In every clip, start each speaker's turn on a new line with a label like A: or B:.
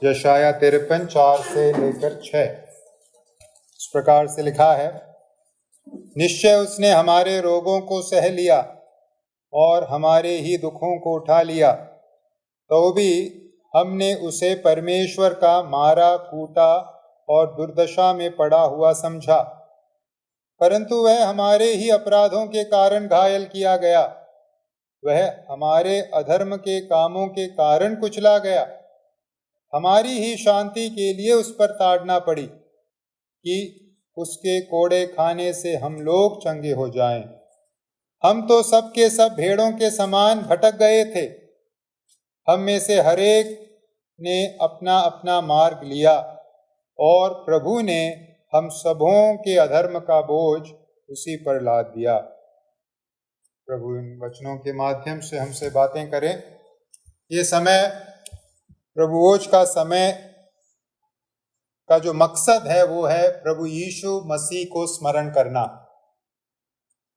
A: यशाया 53 4 से लेकर 6 इस प्रकार से लिखा है। निश्चय उसने हमारे रोगों को सह लिया और हमारे ही दुखों को उठा लिया, तो भी हमने उसे परमेश्वर का मारा कूटा और दुर्दशा में पड़ा हुआ समझा। परंतु वह हमारे ही अपराधों के कारण घायल किया गया, वह हमारे अधर्म के कामों के कारण कुचला गया। हमारी ही शांति के लिए उस पर ताड़ना पड़ी कि उसके कोड़े खाने से हम लोग चंगे हो जाएं। हम तो सब के सब भेड़ों के समान भटक गए थे, हम में से हरेक ने अपना अपना मार्ग लिया, और प्रभु ने हम सबों के अधर्म का बोझ उसी पर लाद दिया। प्रभु इन वचनों के माध्यम से हमसे बातें करें। ये समय प्रभुओज का समय का जो मकसद है वो है प्रभु यीशु मसीह को स्मरण करना।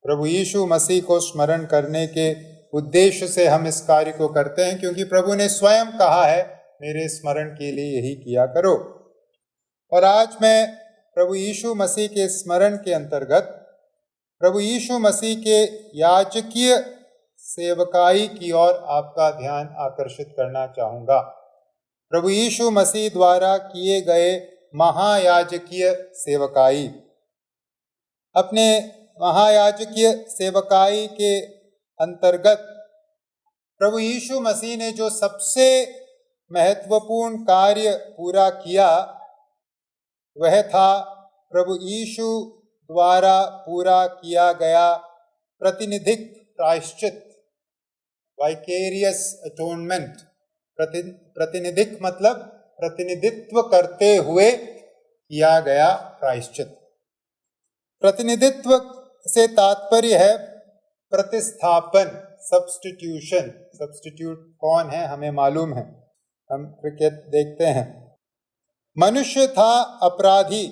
A: प्रभु यीशु मसीह को स्मरण करने के उद्देश्य से हम इस कार्य को करते हैं, क्योंकि प्रभु ने स्वयं कहा है मेरे स्मरण के लिए यही किया करो। और आज मैं प्रभु यीशु मसीह के स्मरण के अंतर्गत प्रभु यीशु मसीह के याजकीय सेवकाई की ओर आपका ध्यान आकर्षित करना चाहूँगा। प्रभु यीशु मसीह द्वारा किए गए महायाजकीय सेवकाई। अपने महायाजकीय सेवकाई के अंतर्गत प्रभु यीशु मसीह ने जो सबसे महत्वपूर्ण कार्य पूरा किया वह था प्रभु यीशु द्वारा पूरा किया गया प्रतिनिधिक प्रायश्चित, वाइकेरियस अटोनमेंट। प्रतिनिधिक मतलब प्रतिनिधित्व करते हुए किया गया प्रायश्चित। प्रतिनिधित्व से तात्पर्य है प्रतिस्थापन, सब्स्टिट्यूशन। सब्स्टिट्यूट कौन है हमें मालूम है, हम क्रिकेट देखते हैं। मनुष्य था अपराधी,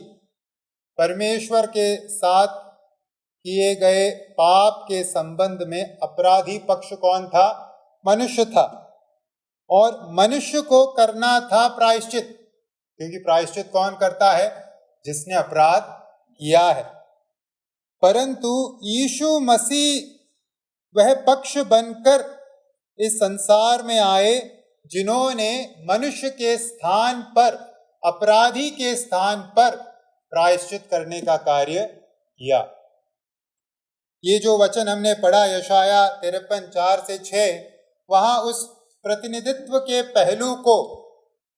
A: परमेश्वर के साथ किए गए पाप के संबंध में अपराधी पक्ष कौन था? मनुष्य था, और मनुष्य को करना था प्रायश्चित, क्योंकि प्रायश्चित कौन करता है? जिसने अपराध किया है। परंतु यीशु मसीह वह पक्ष बनकर इस संसार में आए जिन्होंने मनुष्य के स्थान पर, अपराधी के स्थान पर प्रायश्चित करने का कार्य किया। ये जो वचन हमने पढ़ा यशाया 53 4 से 6, वहां उस प्रतिनिधित्व के पहलू को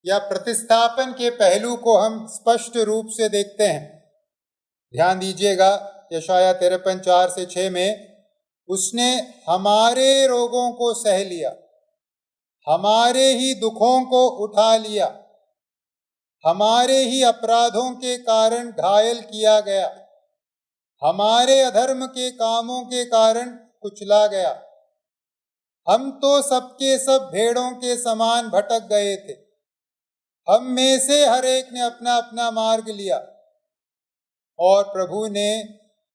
A: या प्रतिस्थापन के पहलू को हम स्पष्ट रूप से देखते हैं। ध्यान दीजिएगा, यशाया 53 4 से 6 में उसने हमारे रोगों को सह लिया, हमारे ही दुखों को उठा लिया, हमारे ही अपराधों के कारण घायल किया गया, हमारे अधर्म के कामों के कारण कुचला गया। हम तो सबके सब भेड़ों के समान भटक गए थे, हम में से हर एक ने अपना अपना मार्ग लिया, और प्रभु ने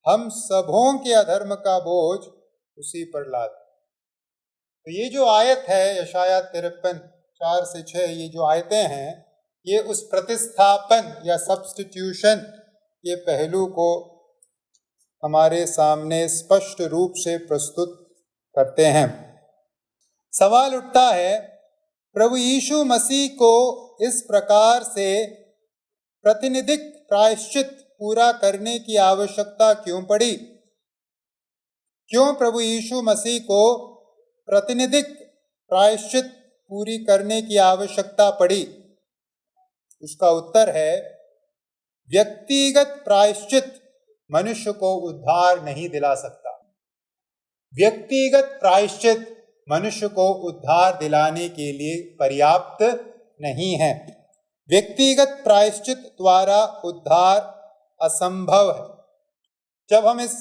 A: हम सबों के अधर्म का बोझ उसी पर लाद। तो ये जो आयत है यशाया 53 4 से 6, ये जो आयतें हैं, ये उस प्रतिस्थापन या सब्स्टिट्यूशन के पहलू को हमारे सामने स्पष्ट रूप से प्रस्तुत करते हैं। सवाल उठता है, प्रभु यीशु मसीह को इस प्रकार से प्रतिनिधिक प्रायश्चित पूरा करने की आवश्यकता क्यों पड़ी? क्यों प्रभु यीशु मसीह को प्रतिनिधिक प्रायश्चित पूरी करने की आवश्यकता पड़ी? उसका उत्तर है, व्यक्तिगत प्रायश्चित मनुष्य को उद्धार नहीं दिला सकता। व्यक्तिगत प्रायश्चित मनुष्य को उद्धार दिलाने के लिए पर्याप्त नहीं है। व्यक्तिगत प्रायश्चित द्वारा उद्धार असंभव है। जब हम इस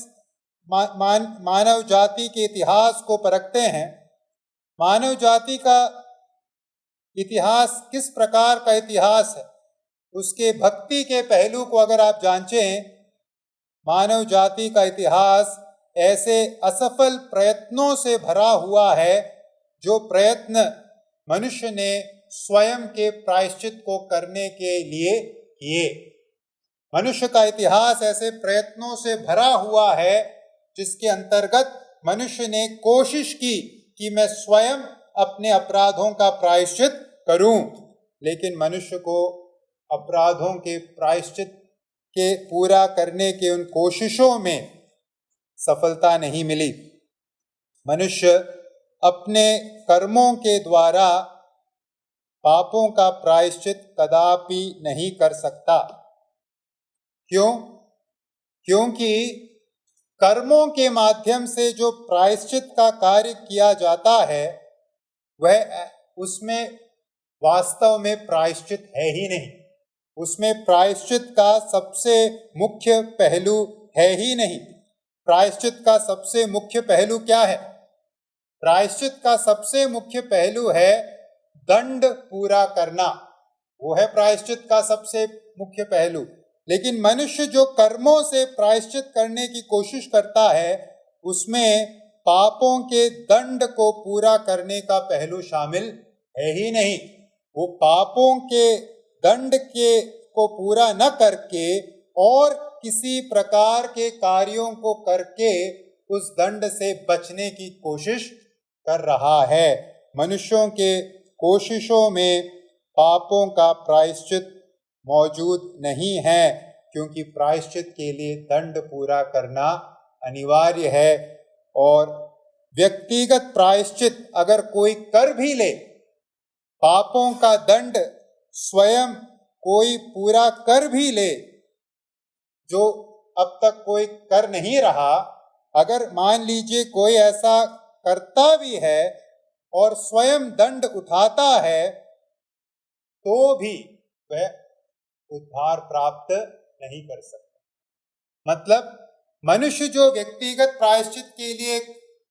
A: मानव जाति के इतिहास को परखते हैं, मानव जाति का इतिहास किस प्रकार का इतिहास है, उसके भक्ति के पहलू को अगर आप जांचें, मानव जाति का इतिहास ऐसे असफल प्रयत्नों से भरा हुआ है जो प्रयत्न मनुष्य ने स्वयं के प्रायश्चित को करने के लिए किए। मनुष्य का इतिहास ऐसे प्रयत्नों से भरा हुआ है जिसके अंतर्गत मनुष्य ने कोशिश की कि मैं स्वयं अपने अपराधों का प्रायश्चित करूं, लेकिन मनुष्य को अपराधों के प्रायश्चित के पूरा करने के उन कोशिशों में सफलता नहीं मिली। मनुष्य अपने कर्मों के द्वारा पापों का प्रायश्चित कदापि नहीं कर सकता। क्यों? क्योंकि कर्मों के माध्यम से जो प्रायश्चित का कार्य किया जाता है वह उसमें वास्तव में प्रायश्चित है ही नहीं। उसमें प्रायश्चित का सबसे मुख्य पहलू है ही नहीं। प्रायश्चित का सबसे मुख्य पहलू क्या है? प्रायश्चित का सबसे मुख्य पहलू है दंड पूरा करना। वो है प्रायश्चित का सबसे मुख्य पहलू। लेकिन मनुष्य जो कर्मों से प्रायश्चित करने की कोशिश करता है उसमें पापों के दंड को पूरा करने का पहलू शामिल है ही नहीं। वो पापों के दंड को पूरा न करके और किसी प्रकार के कार्यों को करके उस दंड से बचने की कोशिश कर रहा है। मनुष्यों के कोशिशों में पापों का प्रायश्चित मौजूद नहीं है, क्योंकि प्रायश्चित के लिए दंड पूरा करना अनिवार्य है। और व्यक्तिगत प्रायश्चित अगर कोई कर भी ले, पापों का दंड स्वयं कोई पूरा कर भी ले, जो अब तक कोई कर नहीं रहा, अगर मान लीजिए कोई ऐसा करता भी है और स्वयं दंड उठाता है, तो भी वह उद्धार प्राप्त नहीं कर सकता। मतलब मनुष्य जो व्यक्तिगत प्रायश्चित के लिए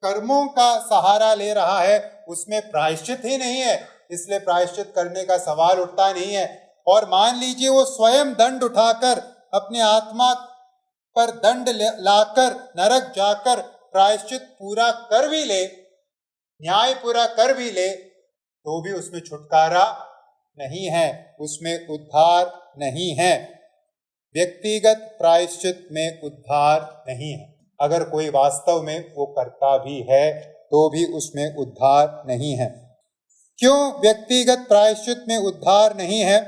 A: कर्मों का सहारा ले रहा है उसमें प्रायश्चित ही नहीं है, इसलिए प्रायश्चित करने का सवाल उठता नहीं है। और मान लीजिए वो स्वयं दंड उठाकर अपने आत्मा पर दंड लाकर नरक जाकर प्रायश्चित पूरा कर भी ले, न्याय पूरा कर भी ले, तो भी उसमें छुटकारा नहीं है, उसमें उद्धार नहीं है। व्यक्तिगत प्रायश्चित में उद्धार नहीं है। अगर कोई वास्तव में वो करता भी है तो भी उसमें उद्धार नहीं है। क्यों व्यक्तिगत प्रायश्चित में उद्धार नहीं है?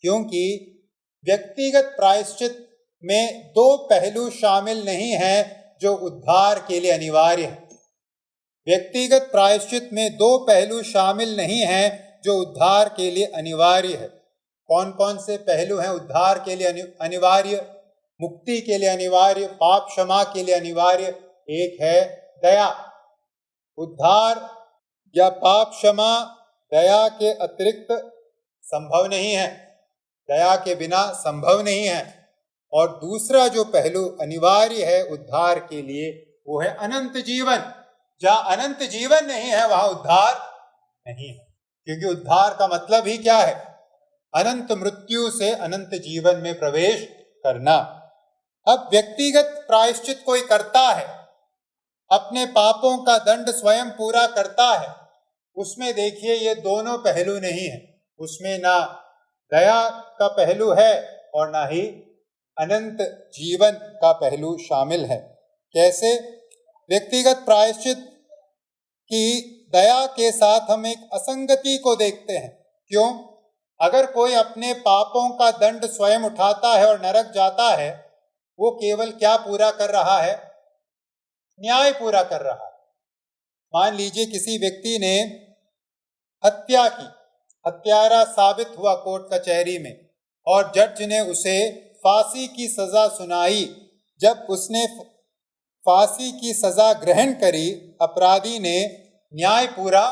A: क्योंकि व्यक्तिगत प्रायश्चित में दो पहलू शामिल नहीं हैं जो उद्धार के लिए अनिवार्य है। व्यक्तिगत प्रायश्चित में दो पहलू शामिल नहीं हैं जो उद्धार के लिए अनिवार्य है। कौन कौन से पहलू हैं उद्धार के लिए अनिवार्य, मुक्ति के लिए अनिवार्य, पाप क्षमा के लिए अनिवार्य? एक है दया। उद्धार या पाप क्षमा दया के अतिरिक्त संभव नहीं है, दया के बिना संभव नहीं है। और दूसरा जो पहलू अनिवार्य है उद्धार के लिए वो है अनंत जीवन। जहाँ अनंत जीवन नहीं है वहां उद्धार नहीं है, क्योंकि उद्धार का मतलब ही क्या है? अनंत मृत्यु से अनंत जीवन में प्रवेश करना। अब व्यक्तिगत प्रायश्चित कोई करता है, अपने पापों का दंड स्वयं पूरा करता है, उसमें देखिए ये दोनों पहलू नहीं है। उसमें ना दया का पहलू है और ना ही अनंत जीवन का पहलू शामिल है। कैसे? व्यक्तिगत प्रायश्चित की दया के साथ हम एक असंगति को देखते हैं। क्यों? अगर कोई अपने पापों का दंड स्वयं उठाता है और नरक जाता है, वो केवल क्या पूरा कर रहा है? न्याय पूरा कर रहा है। मान लीजिए किसी व्यक्ति ने हत्या की, हत्यारा साबित हुआ कोर्ट कचहरी में और जज ने उसे फांसी की सजा सुनाई। जब उसने फांसी की सजा ग्रहण करी, अपराधी ने, न्याय पूरा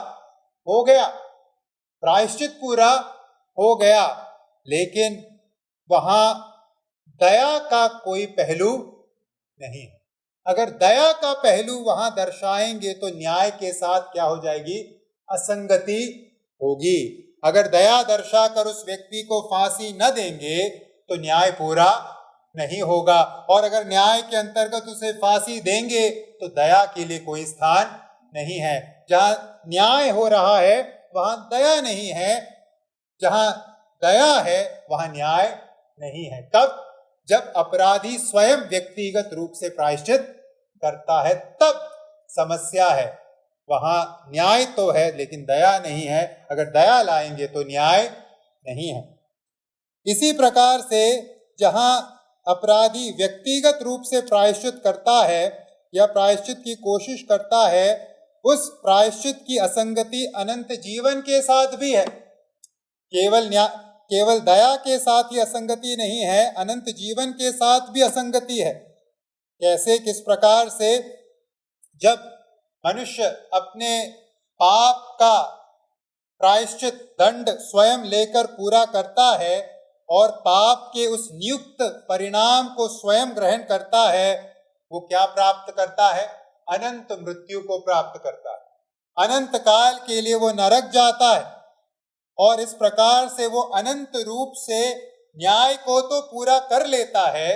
A: हो गया, प्रायश्चित पूरा हो गया, लेकिन वहां दया का कोई पहलू नहीं है। अगर दया का पहलू वहां दर्शाएंगे तो न्याय के साथ क्या हो जाएगी? असंगति होगी। अगर दया दर्शाकर उस व्यक्ति को फांसी न देंगे तो न्याय पूरा नहीं होगा, और अगर न्याय के अंतर्गत उसे फांसी देंगे तो दया के लिए कोई स्थान नहीं है। जहां न्याय हो रहा है वहां दया नहीं है, जहां दया है वहां न्याय नहीं है। कब? जब अपराधी स्वयं व्यक्तिगत रूप से प्रायश्चित करता है तब समस्या है। वहां न्याय तो है लेकिन दया नहीं है। अगर दया लाएंगे तो न्याय नहीं है। इसी प्रकार से जहां अपराधी व्यक्तिगत रूप से प्रायश्चित करता है या प्रायश्चित की कोशिश करता है, उस प्रायश्चित की असंगति अनंत जीवन के साथ भी है। केवल दया के साथ ही असंगति नहीं है, अनंत जीवन के साथ भी असंगति है। कैसे? किस प्रकार से? जब मनुष्य अपने पाप का प्रायश्चित दंड स्वयं लेकर पूरा करता है और पाप के उस नियुक्त परिणाम को स्वयं ग्रहण करता है, वो क्या प्राप्त करता है? अनंत मृत्यु को प्राप्त करता है। अनंत काल के लिए वो नरक जाता है और इस प्रकार से वो अनंत रूप से न्याय को तो पूरा कर लेता है,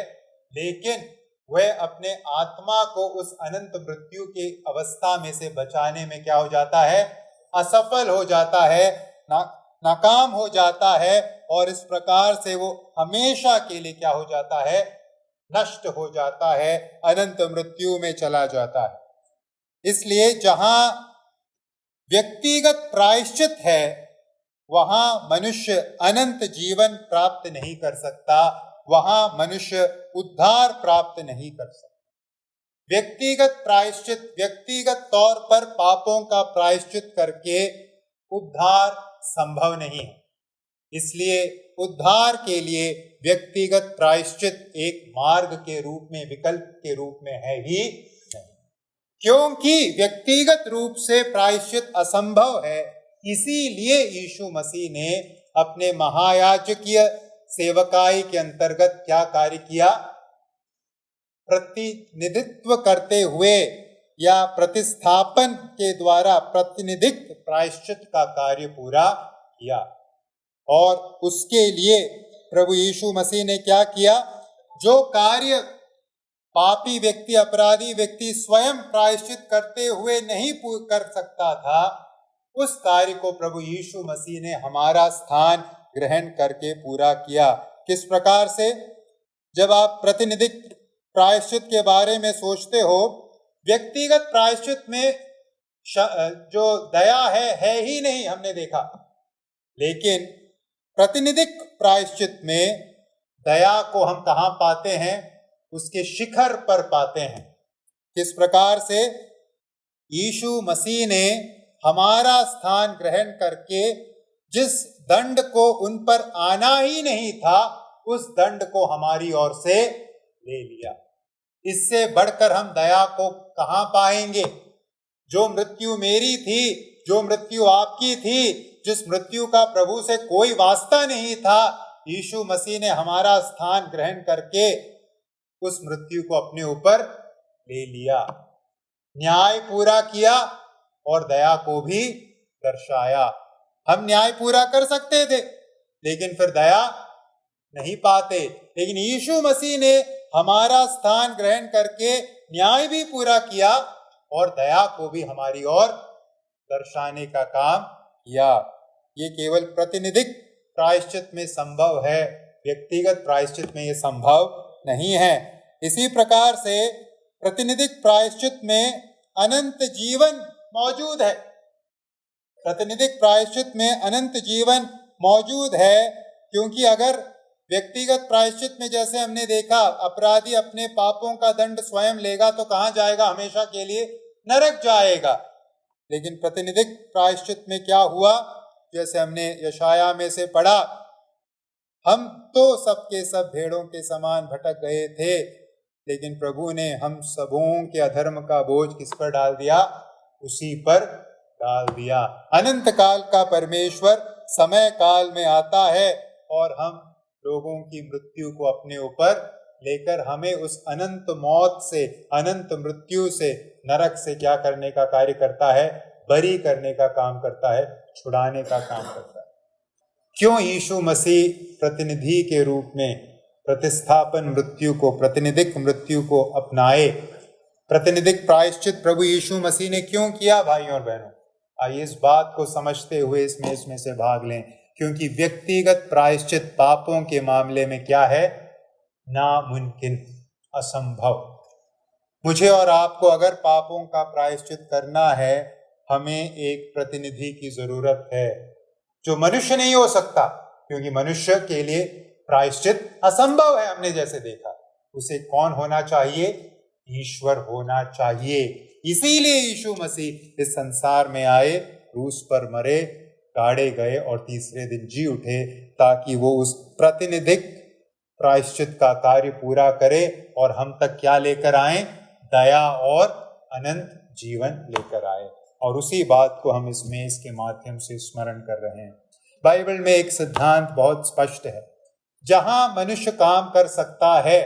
A: लेकिन वह अपने आत्मा को उस अनंत मृत्यु की अवस्था में से बचाने में क्या हो जाता है? असफल हो जाता है, नाकाम हो जाता है और इस प्रकार से वो हमेशा के लिए क्या हो जाता है? नष्ट हो जाता है, अनंत मृत्यु में चला जाता है। इसलिए जहां व्यक्तिगत प्रायश्चित है वहां मनुष्य अनंत जीवन प्राप्त नहीं कर सकता, वहां मनुष्य उद्धार प्राप्त नहीं कर सकता। व्यक्तिगत प्रायश्चित, व्यक्तिगत तौर पर पापों का प्रायश्चित करके उद्धार संभव नहीं है। इसलिए उद्धार के लिए व्यक्तिगत प्रायश्चित एक मार्ग के रूप में, विकल्प के रूप में है ही नहीं। क्योंकि व्यक्तिगत रूप से प्रायश्चित असंभव है, इसीलिए यीशु मसीह ने अपने महायाजकीय सेवकाई के अंतर्गत क्या कार्य किया? प्रतिनिधित्व करते हुए या प्रतिस्थापन के द्वारा प्रतिनिधिक प्रायश्चित का कार्य पूरा किया। और उसके लिए प्रभु यीशु मसीह ने क्या किया? जो कार्य पापी व्यक्ति, अपराधी व्यक्ति स्वयं प्रायश्चित करते हुए नहीं कर सकता था, उस कार्य को प्रभु यीशु मसीह ने हमारा स्थान ग्रहण करके पूरा किया। किस प्रकार से? जब आप प्रतिनिधिक प्रायश्चित के बारे में सोचते हो, व्यक्तिगत प्रायश्चित में जो दया है ही नहीं, हमने देखा। लेकिन प्रतिनिधिक प्रायश्चित में दया को हम कहाँ पाते हैं? उसके शिखर पर पाते हैं। किस प्रकार से? यीशु मसीह ने हमारा स्थान ग्रहण करके जिस दंड को उन पर आना ही नहीं था, उस दंड को हमारी ओर से ले लिया। इससे बढ़कर हम दया को कहां पाएंगे? जो मृत्यु मेरी थी, जो मृत्यु आपकी थी, जिस मृत्यु का प्रभु से कोई वास्ता नहीं था, यीशु मसीह ने हमारा स्थान ग्रहण करके उस मृत्यु को अपने ऊपर ले लिया, न्याय पूरा किया और दया को भी दर्शाया। हम न्याय पूरा कर सकते थे लेकिन फिर दया नहीं पाते, लेकिन यीशु मसीह ने हमारा स्थान ग्रहण करके न्याय भी पूरा किया और दया को भी हमारी ओर दर्शाने का काम किया। ये केवल प्रातिनिधिक प्रायश्चित में संभव है, व्यक्तिगत प्रायश्चित में ये संभव नहीं है। इसी प्रकार से प्रातिनिधिक प्रायश्चित में अनंत जीवन मौजूद है। प्रातिनिधिक प्रायश्चित में अनंत जीवन मौजूद है, क्योंकि अगर व्यक्तिगत प्रायश्चित में जैसे हमने देखा अपराधी अपने पापों का दंड स्वयं लेगा तो कहां जाएगा? हमेशा के लिए नरक जाएगा। लेकिन प्रातिनिधिक प्रायश्चित में क्या हुआ? जैसे हमने यशाया में से पढ़ा, हम तो सबके सब भेड़ों के समान भटक गए थे, लेकिन प्रभु ने हम सबों के अधर्म का बोझ किस पर डाल दिया? उसी पर डाल दिया। अनंत काल का परमेश्वर समय काल में आता है और हम लोगों की मृत्यु को अपने ऊपर लेकर हमें उस अनंत मौत से, अनंत मृत्यु से, नरक से क्या करने का कार्य करता है? बरी करने का काम करता है, छुड़ाने का काम करता है। क्यों यीशु मसीह प्रतिनिधि के रूप में प्रतिस्थापन मृत्यु को, प्रतिनिधिक मृत्यु को अपनाए? प्रतिनिधिक प्रायश्चित प्रभु यीशु मसीह ने क्यों किया भाइयों और बहनों? आइए इस बात को समझते हुए इसमें से भाग लें, क्योंकि व्यक्तिगत प्रायश्चित पापों के मामले में क्या है? नामुमकिन, असंभव। मुझे और आपको अगर पापों का प्रायश्चित करना है, हमें एक प्रतिनिधि की जरूरत है जो मनुष्य नहीं हो सकता, क्योंकि मनुष्य के लिए प्रायश्चित असंभव है। हमने जैसे देखा, उसे कौन होना चाहिए? ईश्वर होना चाहिए। इसीलिए यीशु मसीह इस संसार में आए, क्रूस पर मरे, गाड़े गए और तीसरे दिन जी उठे, ताकि वो उस प्रतिनिधिक प्रायश्चित का कार्य पूरा करे और हम तक क्या लेकर आए? दया और अनंत जीवन लेकर आए। और उसी बात को हम इसमें इसके माध्यम से स्मरण कर रहे हैं। बाइबल में एक सिद्धांत बहुत स्पष्ट है, जहां मनुष्य काम कर सकता है,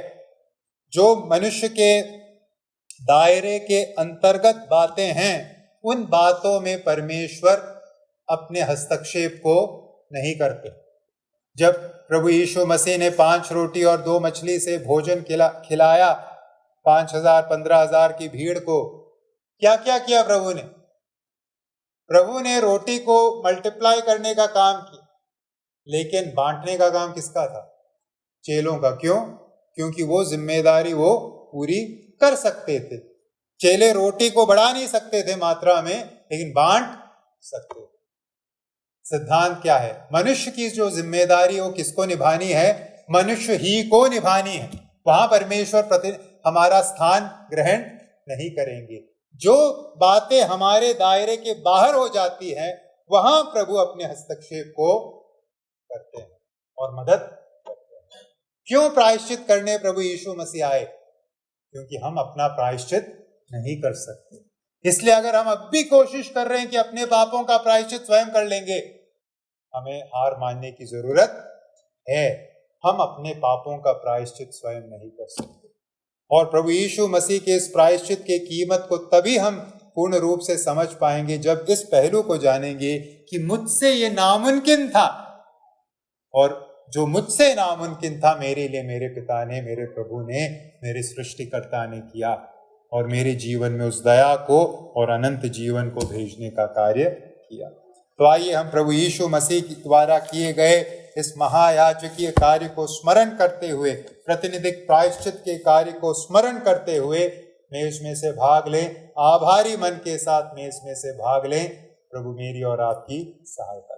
A: जो मनुष्य के दायरे के अंतर्गत बातें हैं, उन बातों में परमेश्वर अपने हस्तक्षेप को नहीं करते। जब प्रभु यीशु मसीह ने 5 रोटी और 2 मछली से भोजन खिलाया 5,000 15,000 की भीड़ को, क्या क्या किया प्रभु ने? प्रभु ने रोटी को मल्टीप्लाई करने का काम किया, लेकिन बांटने का काम किसका था? चेलों का। क्यों? क्योंकि वो जिम्मेदारी वो पूरी कर सकते थे। चेले रोटी को बढ़ा नहीं सकते थे मात्रा में, लेकिन बांट सकते थे। सिद्धांत क्या है? मनुष्य की जो जिम्मेदारी वो किसको निभानी है? मनुष्य ही को निभानी है। वहां परमेश्वर हमारा स्थान ग्रहण नहीं करेंगे। जो बातें हमारे दायरे के बाहर हो जाती हैं, वहां प्रभु अपने हस्तक्षेप को करते हैं और मदद करते हैं। क्यों प्रायश्चित करने प्रभु यीशु मसीह आए? क्योंकि हम अपना प्रायश्चित नहीं कर सकते। इसलिए अगर हम अब भी कोशिश कर रहे हैं कि अपने पापों का प्रायश्चित स्वयं कर लेंगे, हमें हार मानने की जरूरत है। हम अपने पापों का प्रायश्चित स्वयं नहीं कर सकते। और प्रभु यीशु मसीह के इस प्रायश्चित की कीमत को तभी हम पूर्ण रूप से समझ पाएंगे, जब इस पहलू को जानेंगे कि मुझसे ये नामुमकिन था, और जो मुझसे नामुमकिन था, मेरे लिए मेरे पिता ने, मेरे प्रभु ने, मेरे सृष्टिकर्ता ने किया, और मेरे जीवन में उस दया को और अनंत जीवन को भेजने का कार्य किया। तो आइए हम प्रभु यीशु मसीह द्वारा किए गए इस महायाजकीय कार्य को स्मरण करते हुए, प्रतिनिधिक प्रायश्चित के कार्य को स्मरण करते हुए मेज में से भाग लें। आभारी मन के साथ मेज में से भाग लें। प्रभु मेरी और आपकी सहायता